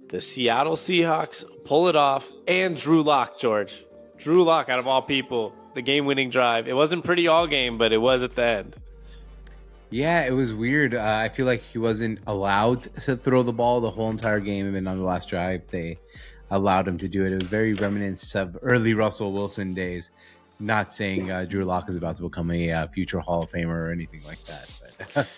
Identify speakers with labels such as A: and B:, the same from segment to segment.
A: The Seattle Seahawks pull it off, and Drew Lock, George. Drew Lock, out of all people, the game-winning drive. It wasn't pretty all game, but it was at the end.
B: Yeah, it was weird. I feel like he wasn't allowed to throw the ball the whole entire game, and on the last drive, they allowed him to do it. It was very reminiscent of early Russell Wilson days. Not saying Drew Lock is about to become a future Hall of Famer or anything like that.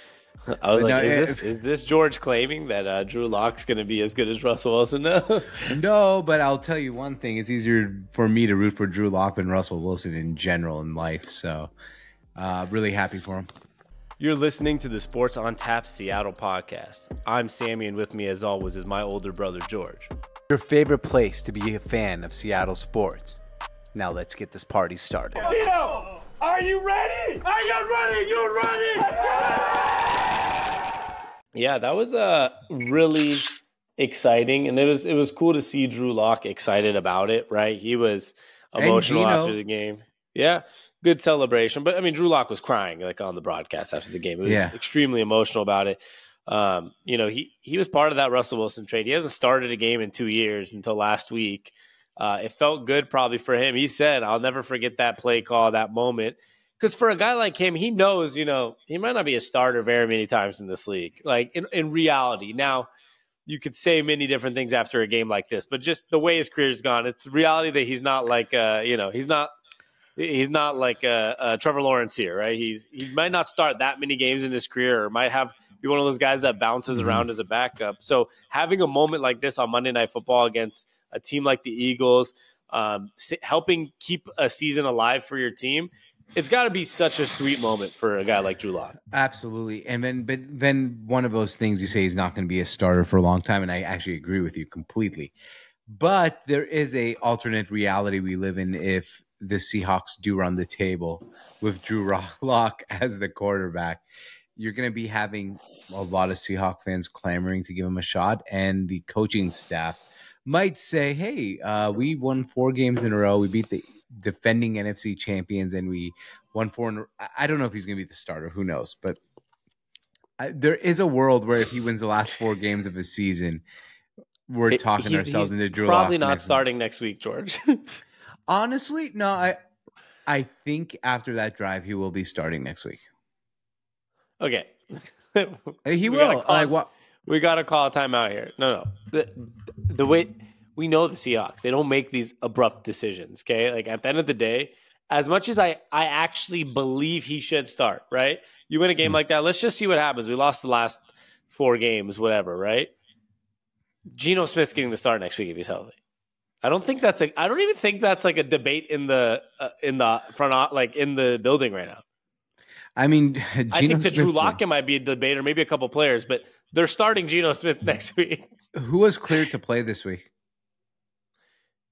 B: But
A: I was like, is this George claiming that Drew Lock's going to be as good as Russell Wilson now?
B: No, but I'll tell you one thing. It's easier for me to root for Drew Lock than Russell Wilson in general in life. So really happy for him.
A: You're listening to the Sports on Tap Seattle podcast. I'm Sammy, and with me, as always, is my older brother, George.
C: Your favorite place to be a fan of Seattle sports. Now let's get this party started.
D: Gino, are you ready? Are you ready? You ready?
A: Yeah, that was really exciting, and it was cool to see Drew Lock excited about it, right? He was emotional after the game. Yeah, good celebration. But, I mean, Drew Lock was crying, like, on the broadcast after the game. He was extremely emotional about it. He was part of that Russell Wilson trade. He hasn't started a game in 2 years until last week. It felt good probably for him. He said, I'll never forget that play call, that moment. Because for a guy like him, he knows, he might not be a starter very many times in this league. Like, in reality. Now, you could say many different things after a game like this, but just the way his career's gone, it's reality that he's not like, he's not like Trevor Lawrence here, right? He might not start that many games in his career, or might be one of those guys that bounces around as a backup. So having a moment like this on Monday Night Football against a team like the Eagles, helping keep a season alive for your team, it's got to be such a sweet moment for a guy like Drew Lock.
B: Absolutely. And then one of those things you say he's not going to be a starter for a long time, and I actually agree with you completely. But there is a alternate reality we live in if the Seahawks do run the table with Drew Lock as the quarterback. You're going to be having a lot of Seahawk fans clamoring to give him a shot, and the coaching staff might say, hey, we won 4 games in a row. We beat the defending NFC champions, and we won 4. I don't know if he's going to be the starter. Who knows? But there is a world where if he wins the last 4 games of the season, we're talking ourselves into Drew Lock.
A: Probably not starting next week, George.
B: Honestly, no. I think after that drive, he will be starting next week.
A: Okay.
B: He will.
A: We got to call a timeout here. No. The way we know the Seahawks, they don't make these abrupt decisions, okay? Like, at the end of the day, as much as I actually believe he should start, right? You win a game like that, let's just see what happens. We lost the last 4 games, whatever, right? Geno Smith's getting the start next week if he's healthy. I don't even think that's like a debate in the front, like in the building right now.
B: I mean,
A: I think that Drew Lock might be a debate, or maybe a couple players, but they're starting Geno Smith next week.
B: Who was cleared to play this week?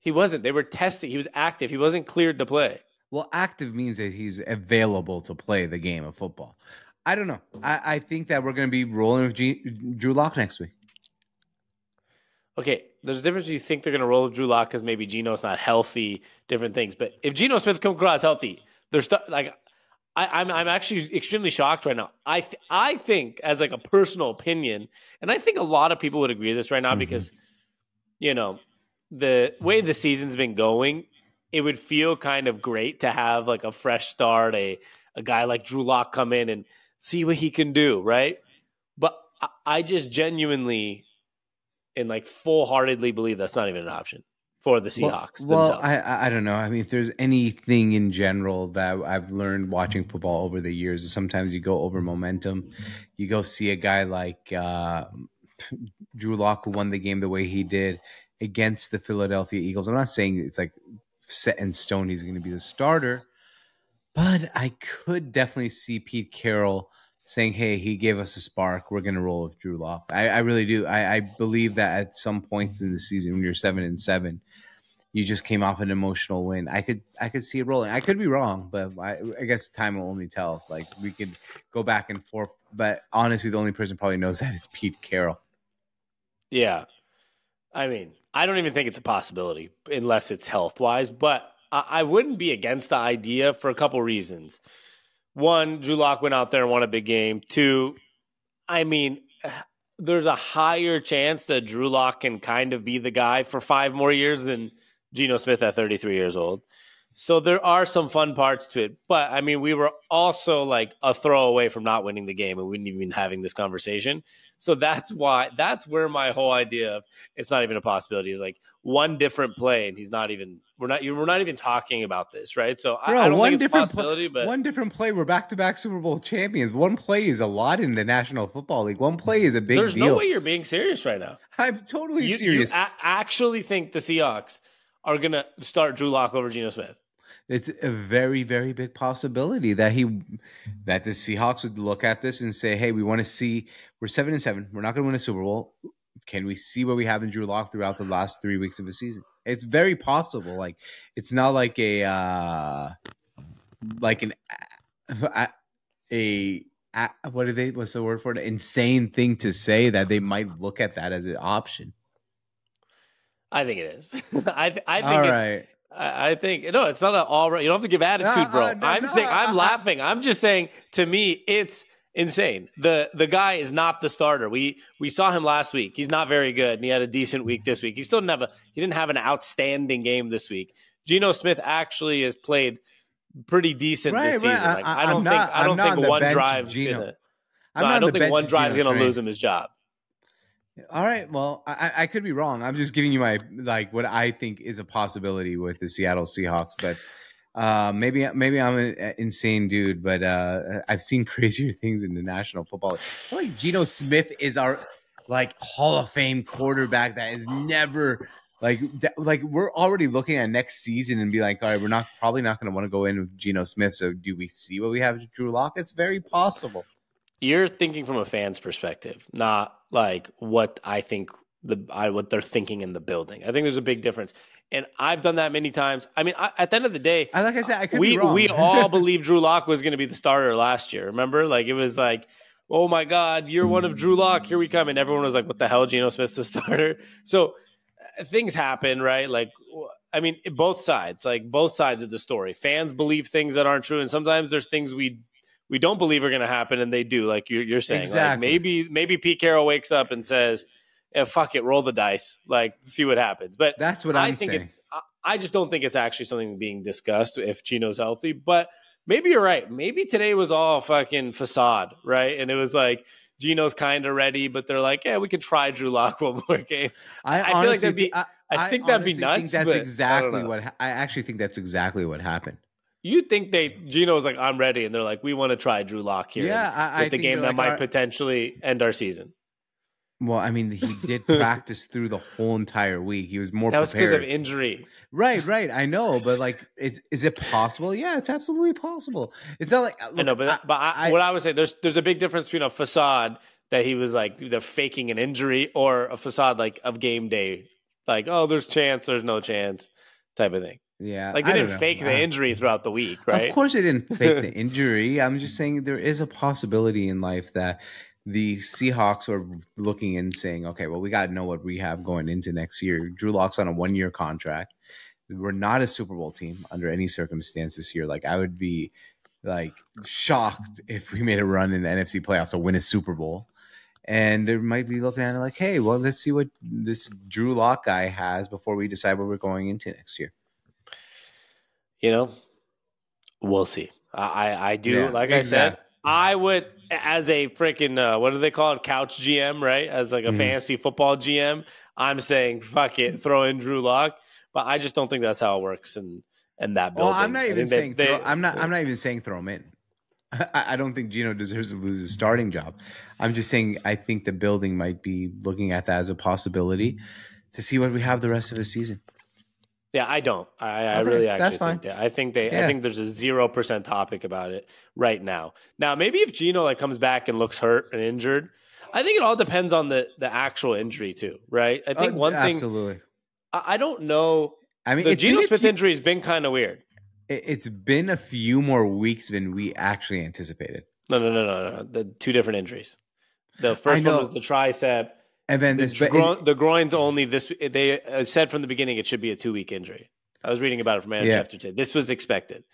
A: He wasn't. They were testing. He was active. He wasn't cleared to play.
B: Well, active means that he's available to play the game of football. I don't know. I think that we're going to be rolling with Drew Lock next week.
A: Okay, there's a difference. You think they're going to roll with Drew Lock because maybe Geno's not healthy, different things. But if Geno Smith comes across healthy, I'm actually extremely shocked right now. I think, as like a personal opinion, and I think a lot of people would agree with this right now because, the way the season's been going, it would feel kind of great to have like a fresh start, a guy like Drew Lock come in and see what he can do, right? But I just genuinely and like full-heartedly believe that's not even an option for the Seahawks themselves.
B: Well, I don't know. I mean, if there's anything in general that I've learned watching football over the years, is sometimes you go over momentum. You go see a guy like Drew Lock, who won the game the way he did against the Philadelphia Eagles. I'm not saying it's like set in stone he's going to be the starter, but I could definitely see Pete Carroll saying, hey, he gave us a spark. We're going to roll with Drew Lock. I really do. I believe that at some points in the season, when you're 7-7, you just came off an emotional win. I could see it rolling. I could be wrong, but I guess time will only tell. Like, we could go back and forth, but honestly, the only person probably knows that is Pete Carroll.
A: Yeah. I mean, I don't even think it's a possibility unless it's health-wise, but I wouldn't be against the idea for a couple reasons. One, Drew Lock went out there and won a big game. 2, I mean, there's a higher chance that Drew Lock can kind of be the guy for 5 more years than Geno Smith at 33 years old. So there are some fun parts to it. But, I mean, we were also like a throw away from not winning the game, and we wouldn't even be having this conversation. So that's where my whole idea of it's not even a possibility is like one different play, and we're not even talking about this, right? So I don't think it's a possibility, but
B: one different play, we're back-to-back Super Bowl champions. One play is a lot in the National Football League. One play is a big deal.
A: There's no way you're being serious right now.
B: I'm totally serious.
A: You actually think the Seahawks are going to start Drew Lock over Geno Smith?
B: It's a very, very big possibility that the Seahawks would look at this and say, hey, we want to see, we're 7-7. We're not going to win a Super Bowl. Can we see what we have in Drew Lock throughout the last 3 weeks of the season? It's very possible. Like, it's not like what's the word for it? An insane thing to say that they might look at that as an option.
A: I think it is. I think no, it's not all right. You don't have to give attitude, bro. I'm laughing. I'm just saying, to me, it's insane. The guy is not the starter. We saw him last week. He's not very good, and he had a decent week this week. He didn't have an outstanding game this week. Geno Smith actually has played pretty decent this season. Like, I don't think one drive's going to lose him his job.
B: All right. Well, I could be wrong. I'm just giving you my what I think is a possibility with the Seattle Seahawks, but maybe I'm an insane dude, but I've seen crazier things in the National Football League. I feel like Geno Smith is our Hall of Fame quarterback that is never like we're already looking at next season and be like, all right, we're probably not going to want to go in with Geno Smith. So do we see what we have with Drew Lock? It's very possible.
A: You're thinking from a fan's perspective, not like what I think what they're thinking in the building. I think there's a big difference, and I've done that many times. I mean, at the end of the day,
B: like I said, I could be wrong.
A: We all believed Drew Lock was going to be the starter last year. Remember, like it was like, oh my God, year one of Drew Lock, here we come, and everyone was like, what the hell, Geno Smith's the starter? So things happen, right? Like, I mean, both sides of the story. Fans believe things that aren't true, and sometimes there's things we don't believe are going to happen, and they do, like you're saying.
B: Exactly.
A: Like maybe Pete Carroll wakes up and says, yeah, fuck it, roll the dice, like see what happens. But
B: that's what I'm saying.
A: I just don't think it's actually something being discussed if Geno's healthy. But maybe you're right. Maybe today was all fucking facade, right? And it was like Geno's kind of ready, but they're like, yeah, we could try Drew Lock one more game. I feel like that'd be. I think that'd be nuts.
B: That's exactly I actually think that's exactly what happened.
A: You think Geno's like, I'm ready, and they're like, we want to try Drew Lock here.
B: Yeah,
A: with the game that might potentially end our season.
B: Well, I mean, he did practice through the whole entire week. He was more prepared.
A: That was because of injury.
B: Right. I know, but like, is it possible? Yeah, it's absolutely possible. It's not like
A: I know, but what I would say, there's a big difference between a facade that he was like either faking an injury or a facade like of game day, like, oh, there's no chance type of thing.
B: Yeah,
A: like they didn't fake the injury throughout the week, right?
B: Of course, they didn't fake the injury. I'm just saying there is a possibility in life that the Seahawks are looking and saying, okay, well, we got to know what we have going into next year. Drew Lock's on a 1-year contract. We're not a Super Bowl team under any circumstances this year. Like, I would be like shocked if we made a run in the NFC playoffs to win a Super Bowl. And they might be looking at it like, hey, well, let's see what this Drew Lock guy has before we decide what we're going into next year.
A: You know, we'll see. I do. Yeah, like exactly. I said, I would, as a freaking, what do they call it? Couch GM, right? As like a fantasy football GM, I'm saying, fuck it, throw in Drew Lock. But I just don't think that's how it works in that building.
B: Well, I'm not even saying I'm not even saying throw him in. I don't think Geno deserves to lose his starting job. I'm just saying I think the building might be looking at that as a possibility to see what we have the rest of the season.
A: Yeah, I don't. I really actually
B: that's fine.
A: think that. I think there's a 0% topic about it right now. Now, maybe if Geno like comes back and looks hurt and injured, I think it all depends on the actual injury too, right? I think one thing.
B: Absolutely.
A: I don't know.
B: I mean,
A: the Geno Smith injury has been kind of weird.
B: It's been a few more weeks than we actually anticipated.
A: No. The two different injuries. The first one was the tricep.
B: And then
A: the groin's only this. They said from the beginning it should be a 2-week injury. I was reading about it from Adam Schefter today. This was expected.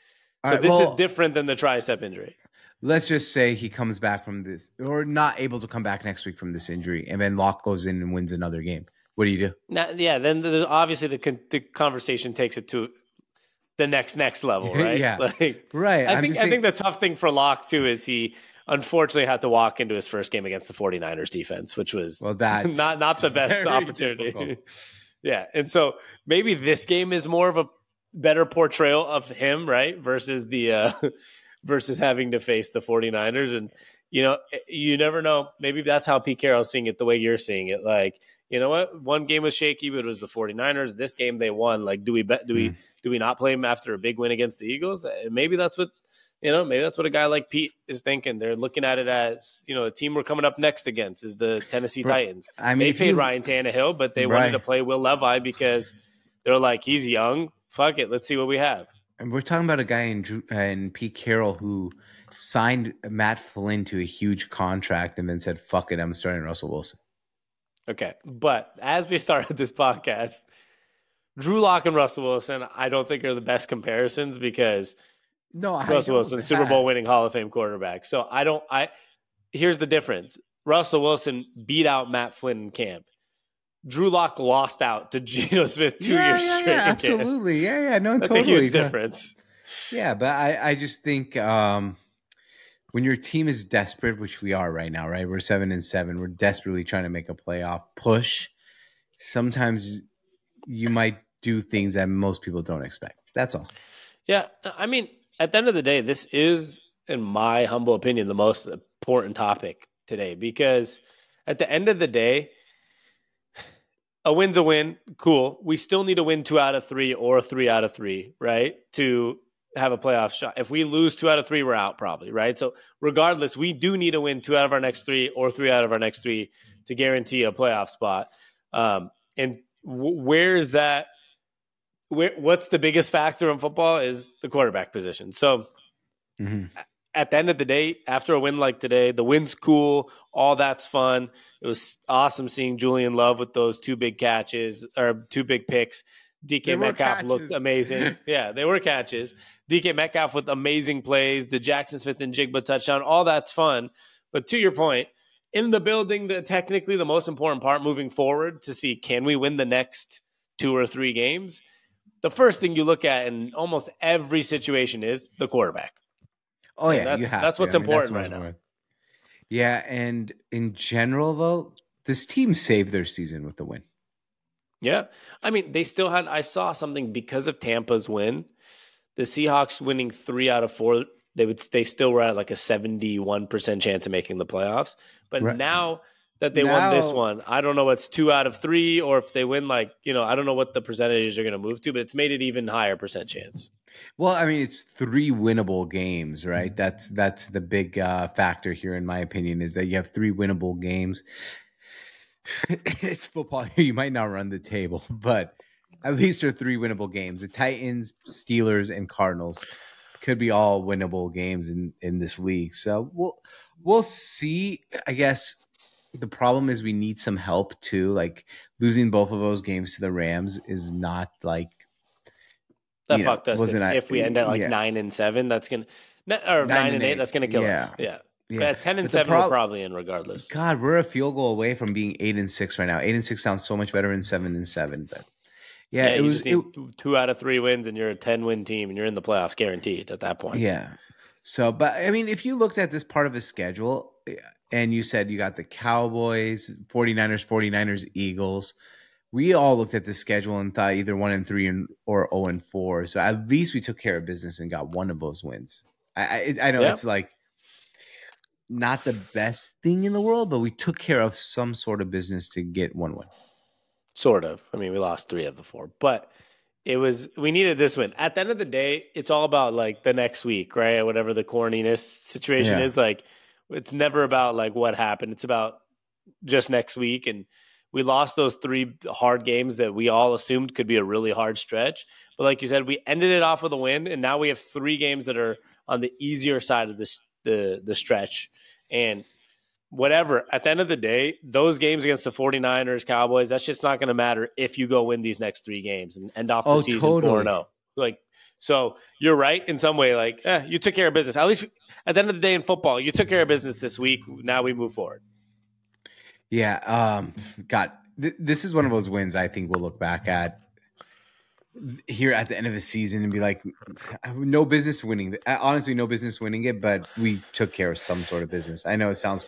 A: So this is different than the tricep injury.
B: let's just say he comes back from this, or not able to come back next week from this injury, and then Locke goes in and wins another game. What do you do?
A: Now, yeah, then there's obviously the conversation takes it to the next level, right?
B: Yeah,
A: right. I think the tough thing for Locke too is he unfortunately had to walk into his first game against the 49ers defense, which was that's not the best opportunity. Yeah, and so maybe this game is more of a better portrayal of him, right? Versus the versus having to face the 49ers. And, you never know. Maybe that's how Pete Carroll's seeing it the way you're seeing it. Like, you know what? One game was shaky, but it was the 49ers. This game they won. Like, do we not play them after a big win against the Eagles? Maybe that's what, maybe that's what a guy like Pete is thinking. They're looking at it as, a team we're coming up next against is the Tennessee Titans. I mean, they paid Ryan Tannehill, but they wanted to play Will Levi because they're like, he's young. Fuck it. Let's see what we have.
B: And we're talking about a guy in Pete Carroll who signed Matt Flynn to a huge contract and then said, fuck it, I'm starting Russell Wilson.
A: Okay. But as we started this podcast, Drew Lock and Russell Wilson, I don't think are the best comparisons because Russell Wilson, Super Bowl winning Hall of Fame quarterback. So here's the difference. Russell Wilson beat out Matt Flynn in camp. Drew Lock lost out to Geno Smith 2 years straight.
B: Yeah, absolutely. Yeah. No,
A: that's
B: totally.
A: a huge difference.
B: Yeah, but I just think when your team is desperate, which we are right now, right? We're 7-7. We're desperately trying to make a playoff push. Sometimes you might do things that most people don't expect. That's all.
A: Yeah, I mean, at the end of the day, this is, in my humble opinion, the most important topic today because at the end of the day, a win's a win. Cool. We still need to win 2 out of 3 or 3 out of 3, right? To have a playoff shot. If we lose 2 out of 3, we're out probably, right? So regardless, we do need to win 2 out of our next 3 or 3 out of our next 3 to guarantee a playoff spot. And where is that? What's the biggest factor in football is the quarterback position. So at the end of the day, after a win like today, the win's cool. All that's fun. It was awesome seeing Julian Love with those 2 big catches or 2 big picks. DK Metcalf looked amazing. Yeah, they were catches. DK Metcalf with amazing plays. The Jackson Smith and Jigba touchdown. All that's fun. But to your point, in the building, technically the most important part moving forward to see can we win the next 2 or 3 games, the first thing you look at in almost every situation is the quarterback.
B: Oh, yeah.
A: That's what's important right now.
B: Yeah, and in general, though, this team saved their season with the win.
A: Yeah. I mean, they still had – I saw something because of Tampa's win. The Seahawks winning 3 out of 4, they still were at like a 71% chance of making the playoffs. But now that they won this one, I don't know if it's 2 out of 3 or if they win I don't know what the percentages are going to move to, but it's made it even higher percent chance.
B: Well, I mean, it's 3 winnable games, right? That's the big factor here, in my opinion, is that you have 3 winnable games. It's football. You might not run the table, but at least there are 3 winnable games. The Titans, Steelers, and Cardinals could be all winnable games in this league. So we'll see. I guess the problem is we need some help too. Like losing both of those games to the Rams is not like.
A: That fucked us. If we end at 9-7, that's gonna, or 9-8, that's gonna kill us. Yeah. But 10-7, we're probably in regardless.
B: God, we're a field goal away from being 8-6 right now. 8-6 sounds so much better than 7-7. But
A: it was 2 out of 3 wins, and you're a 10-win team, and you're in the playoffs guaranteed at that point.
B: Yeah. So, but I mean, if you looked at this part of his schedule, and you said you got the Cowboys, 49ers, Eagles. We all looked at the schedule and thought either 1-3 or 0-4. So at least we took care of business and got one of those wins. I know it's like not the best thing in the world, but we took care of some sort of business to get 1 win.
A: Sort of. I mean, we lost 3 of the 4, but we needed this win. At the end of the day, it's all about like the next week, right? Whatever the corniness situation is, like it's never about like what happened. It's about just next week. And we lost those 3 hard games that we all assumed could be a really hard stretch. But like you said, we ended it off with a win, and now we have 3 games that are on the easier side of the stretch. And whatever, at the end of the day, those games against the 49ers, Cowboys, that's just not going to matter if you go win these next 3 games and end off the season 4-0. Like, so you're right in some way. Like, you took care of business. At least at the end of the day in football, you took care of business this week. Now we move forward.
B: Yeah. This is one of those wins I think we'll look back at here at the end of the season and be like, no business winning. Honestly, no business winning it, but we took care of some sort of business. I know it sounds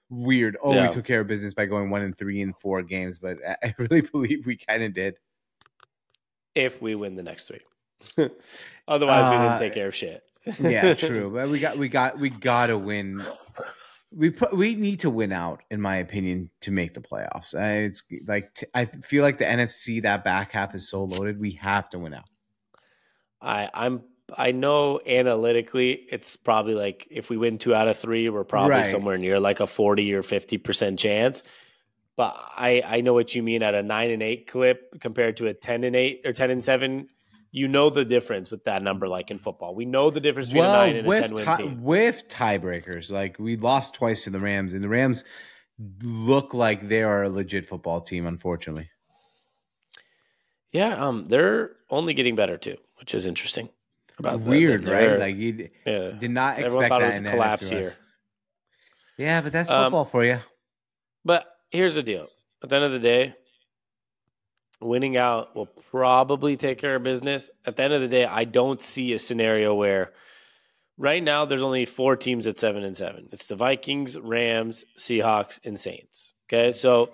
B: weird. We took care of business by going 1-3 in 4 games, but I really believe we kind of did.
A: If we win the next 3. Otherwise, we didn't take care of shit.
B: Yeah, true. But we got to win. We need to win out, in my opinion, to make the playoffs. It's like I feel like the NFC, that back half is so loaded. We have to win out.
A: I know analytically it's probably like if we win 2 out of 3, we're probably somewhere near like a 40 or 50% chance. But I know what you mean at a 9-8 clip compared to a 10-8 or 10-7. You know the difference with that number, like in football. We know the difference between a 9 and a 10-win team.
B: With tiebreakers, like we lost twice to the Rams, and the Rams look like they are a legit football team, unfortunately.
A: Yeah, they're only getting better too, which is interesting.
B: Weird, right? Like you did not expect
A: everyone thought
B: that
A: it was a collapse here.
B: Yeah, but that's football for you.
A: But here's the deal. At the end of the day, winning out will probably take care of business. At the end of the day, I don't see a scenario where right now there's only 4 teams at 7-7. It's the Vikings, Rams, Seahawks, and Saints. Okay, so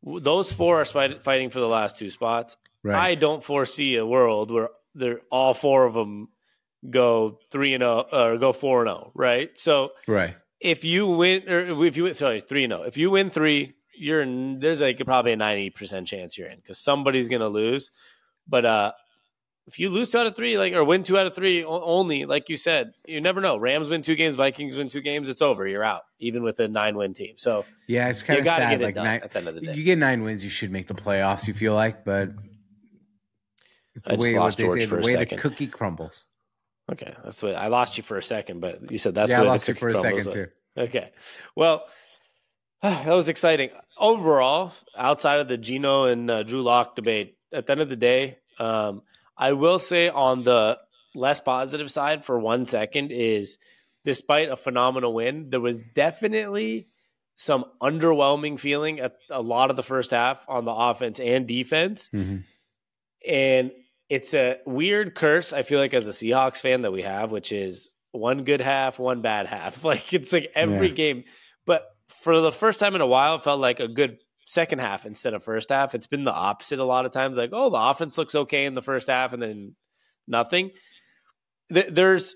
A: those 4 are fighting for the last 2 spots. Right. I don't foresee a world where all 4 of them go 3-0 or go 4-0. Right. So if you win, 3-0. If you win 3. There's like probably a 90% chance you're in because somebody's going to lose. But if you lose 2 out of 3, or win 2 out of 3 only, like you said, you never know. Rams win 2 games, Vikings win 2 games, it's over. You're out, even with a 9-win team. So
B: yeah, it's kind of sad. Like
A: at the end of the day,
B: you get 9 wins, you should make the playoffs. You feel like, but it's the way the cookie crumbles.
A: Okay, that's the way I lost you for a second, but you said that's
B: the
A: way
B: I lost
A: the
B: you for a second too.
A: Okay, well. That was exciting. Overall, outside of the Geno and Drew Lock debate, at the end of the day, I will say on the less positive side for 1 second is despite a phenomenal win, there was definitely some underwhelming feeling at a lot of the first half on the offense and defense. Mm-hmm. And it's a weird curse, I feel like, as a Seahawks fan that we have, which is 1 good half, 1 bad half. Like it's like every game. But for the first time in a while, it felt like a good second half instead of first half. It's been the opposite a lot of times. Like, the offense looks okay in the first half and then nothing. This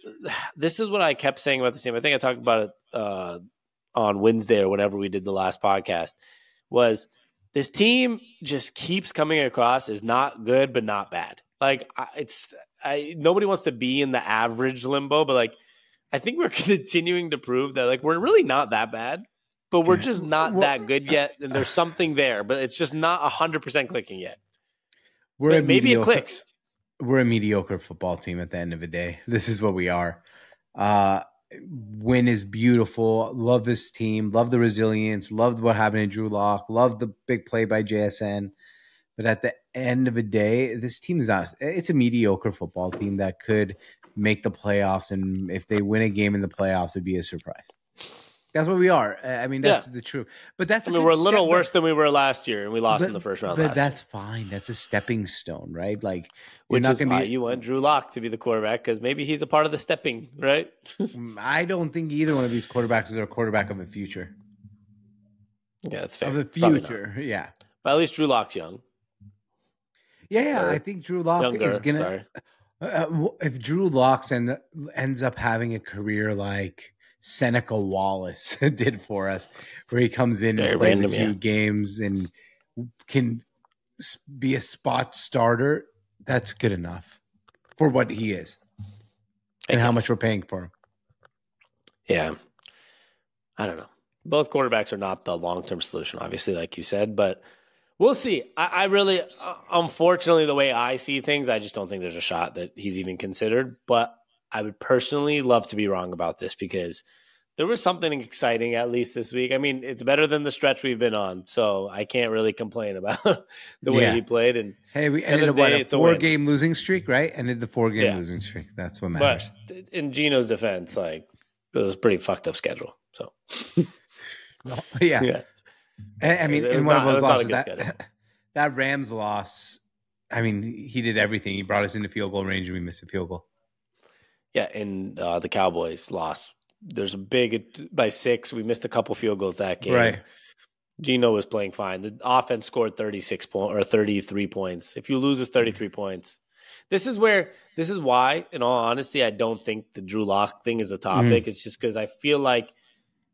A: is what I kept saying about this team. I think I talked about it on Wednesday or whenever we did the last podcast, was this team just keeps coming across as not good, but not bad. Like nobody wants to be in the average limbo, but like, I think we're continuing to prove that like, we're really not that bad. But we're just not that good yet, and there's something there, but it's just not 100% clicking yet. Maybe it clicks.
B: We're a mediocre football team at the end of the day. This is what we are. Win is beautiful. Love this team. Love the resilience. Loved what happened to Drew Lock. Loved the big play by JSN. But at the end of the day, this team is not. It's a mediocre football team that could make the playoffs, and if they win a game in the playoffs, it'd be a surprise. That's what we are. I mean, that's the truth. But that's.
A: we're a little worse than we were last year, and we lost in the first round.
B: But that's fine. That's a stepping stone, right? Like,
A: which is why you want Drew Lock to be the quarterback, because maybe he's a part of the stepping, right?
B: I don't think either one of these quarterbacks is a quarterback of the future.
A: Yeah, that's fair.
B: Of the future, yeah.
A: But at least Drew Lock's young.
B: Yeah, I think Drew Lock is gonna. If Drew Lock ends up having a career like Seneca Wallace did for us, where he comes in and plays a few games and can be a spot starter, that's good enough for what he is and how much we're paying for him.
A: Yeah. I don't know. Both quarterbacks are not the long-term solution, obviously, like you said, but we'll see. I really, unfortunately, the way I see things, I just don't think there's a shot that he's even considered, but I would personally love to be wrong about this, because there was something exciting at least this week. I mean, it's better than the stretch we've been on, so I can't really complain about the way he played. And
B: hey, we ended up a 4-game losing streak, right? Ended the 4-game losing streak. That's what matters.
A: But in Gino's defense, like, it was a pretty fucked up schedule. So
B: yeah. I mean, in one of those losses, that Rams loss, I mean, he did everything. He brought us into field goal range and we missed a field goal.
A: Yeah, and the Cowboys lost. There's a big by 6. We missed a couple field goals that game.
B: Right.
A: Gino was playing fine. The offense scored 36 points or 33 points. If you lose with 33 points, this is why, in all honesty, I don't think the Drew Lock thing is a topic. It's just because I feel like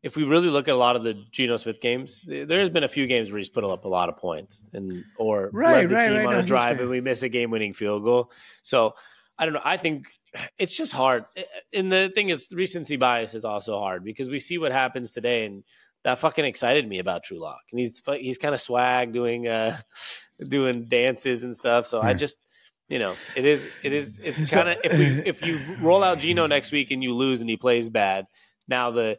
A: if we really look at a lot of the Geno Smith games, there's been a few games where he's put up a lot of points or led the team on a drive and we miss a game-winning field goal. So I don't know. I think it's just hard. And the thing is, recency bias is also hard because we see what happens today, and that fucking excited me about Drew Lock. And he's kind of swag doing dances and stuff. So I just, it's kind of if you roll out Geno next week and you lose and he plays bad, now the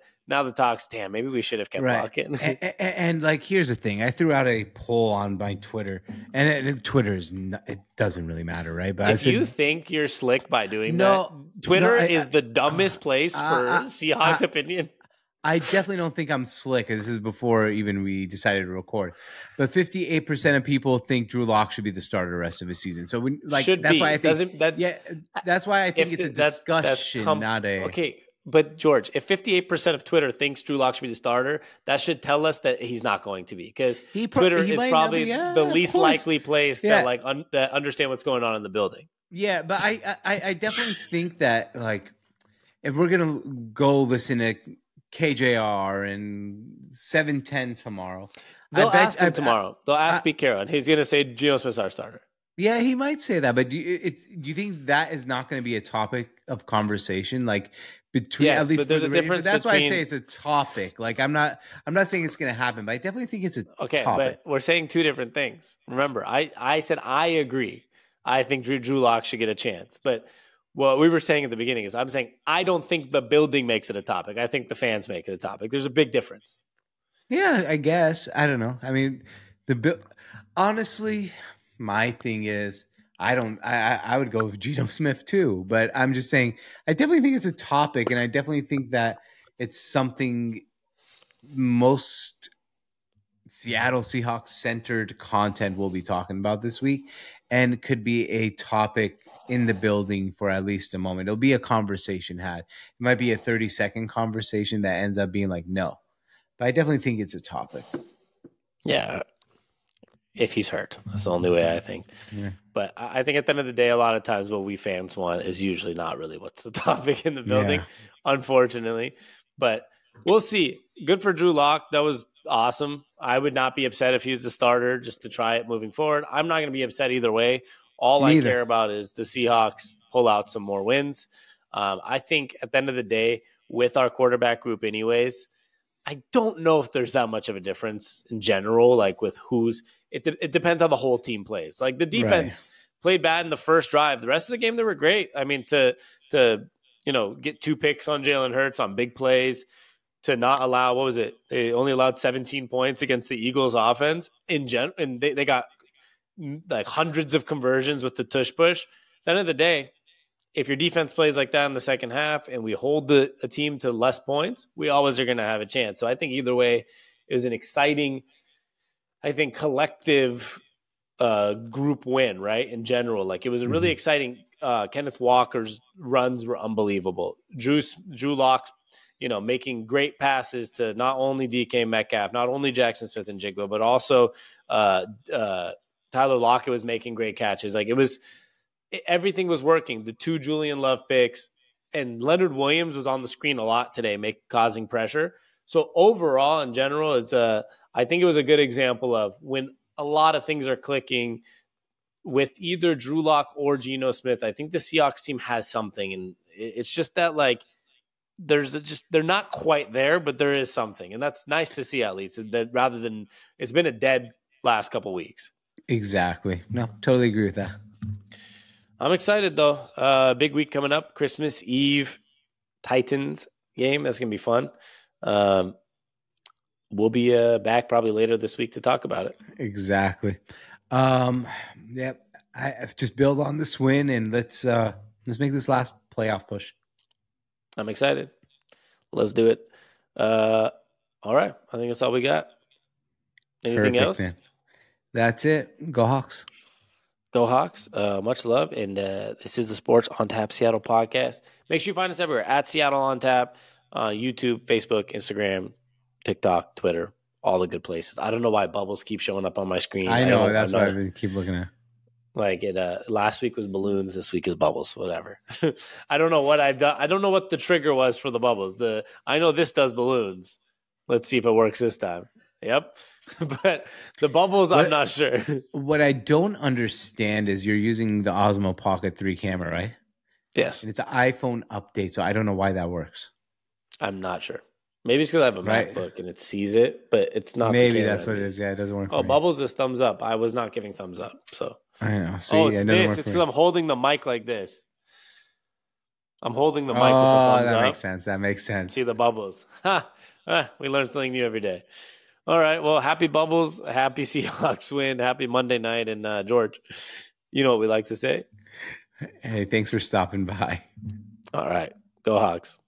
A: talk's, damn, maybe we should have kept Lockett.
B: And like, here's the thing. I threw out a poll on my Twitter, and Twitter it doesn't really matter, right? But
A: if you think you're slick by doing that, Twitter is the dumbest place for Seahawks opinion.
B: I definitely don't think I'm slick. This is before even we decided to record. But 58% of people think Drew Lock should be the starter the rest of his season. So that's why I think that's why I think it's a discussion, not a
A: okay. But George, if 58% of Twitter thinks Drew Lock should be the starter, that should tell us that he's not going to be, because Twitter is probably the least likely place that understand what's going on in the building.
B: Yeah, but I definitely think that, like, if we're gonna go listen to KJR and 710 tomorrow,
A: they'll ask him tomorrow. They'll ask Pete Carroll, and he's gonna say Geno Smith's our starter.
B: Yeah, he might say that, but do you think that is not going to be a topic of conversation? Like, between at least,
A: but there's a difference.
B: That's why I say it's a topic. Like, I'm not saying it's going to happen, but I definitely think it's a topic.
A: But we're saying two different things. Remember, I said I agree. I think Drew Lock should get a chance. But what we were saying at the beginning is, I'm saying I don't think the building makes it a topic. I think the fans make it a topic. There's a big difference.
B: Yeah, I guess. I don't know. I mean, honestly, my thing is, I would go with Geno Smith too, but I'm just saying I definitely think it's a topic, and I definitely think that it's something most Seattle Seahawks centered content we'll be talking about this week, and could be a topic in the building for at least a moment. It'll be a conversation had. It might be a 30-second conversation that ends up being like, no, but I definitely think it's a topic.
A: Yeah. If he's hurt, that's the only way I think. Yeah. But I think at the end of the day, a lot of times what we fans want is usually not really what's the topic in the building, unfortunately. But we'll see. Good for Drew Lock. That was awesome. I would not be upset if he was the starter just to try it moving forward. I'm not going to be upset either way. All I care about is the Seahawks pull out some more wins. I think at the end of the day, with our quarterback group anyways, I don't know if there's that much of a difference in general, like with it depends how the whole team plays. Like, the defense played bad in the first drive. The rest of the game, they were great. I mean, to get 2 picks on Jalen Hurts on big plays, to not allow, what was it? They only allowed 17 points against the Eagles offense in general. And they got like hundreds of conversions with the tush push. At the end of the day, if your defense plays like that in the second half and we hold a team to less points, we always are going to have a chance. So I think either way is an exciting, I think, collective group win, right? In general, like, it was a really exciting. Kenneth Walker's runs were unbelievable. Drew Lock, making great passes to not only DK Metcalf, not only Jackson Smith and Jigba, but also Tyler Lockett was making great catches. Like, everything was working. The 2 Julian Love picks, and Leonard Williams was on the screen a lot today, causing pressure. So overall, in general, I think it was a good example of when a lot of things are clicking with either Drew Lock or Geno Smith. I think the Seahawks team has something, and it's just that, like, they're not quite there, but there is something, and that's nice to see, at least, that rather than it's been a dead last couple weeks.
B: Exactly. No, totally agree with that.
A: I'm excited, though. Big week coming up. Christmas Eve, Titans game. That's going to be fun. We'll be back probably later this week to talk about it.
B: Exactly. Yeah, I just build on this win and let's make this last playoff push.
A: I'm excited. Let's do it. All right. I think that's all we got. Anything else? Man.
B: That's it. Go Hawks.
A: Go Hawks. Much love. And this is the Sports on Tap Seattle podcast. Make sure you find us everywhere at Seattle on Tap, YouTube, Facebook, Instagram, TikTok, Twitter, all the good places. I don't know why bubbles keep showing up on my screen.
B: I know. That's why I keep looking at.
A: Like last week was balloons. This week is bubbles. Whatever. I don't know what I've done. I don't know what the trigger was for the bubbles. I know this does balloons. Let's see if it works this time. Yep. But the bubbles, I'm not sure.
B: What I don't understand is you're using the Osmo Pocket 3 camera, right?
A: Yes.
B: And it's an iPhone update, so I don't know why that works.
A: I'm not sure. Maybe it's because I have a MacBook and it sees it, but it's not.
B: Maybe that's what it is. Yeah, it doesn't work.
A: Oh, bubbles is thumbs up. I was not giving thumbs up. So
B: I know. See,
A: it's this. It's because I'm holding the mic like this. I'm holding the mic with the thumbs up.
B: That makes sense. That makes sense.
A: See the bubbles. We learn something new every day. All right. Well, happy bubbles. Happy Seahawks win. Happy Monday night. And George, you know what we like to say?
B: Hey, thanks for stopping by.
A: All right. Go Hawks.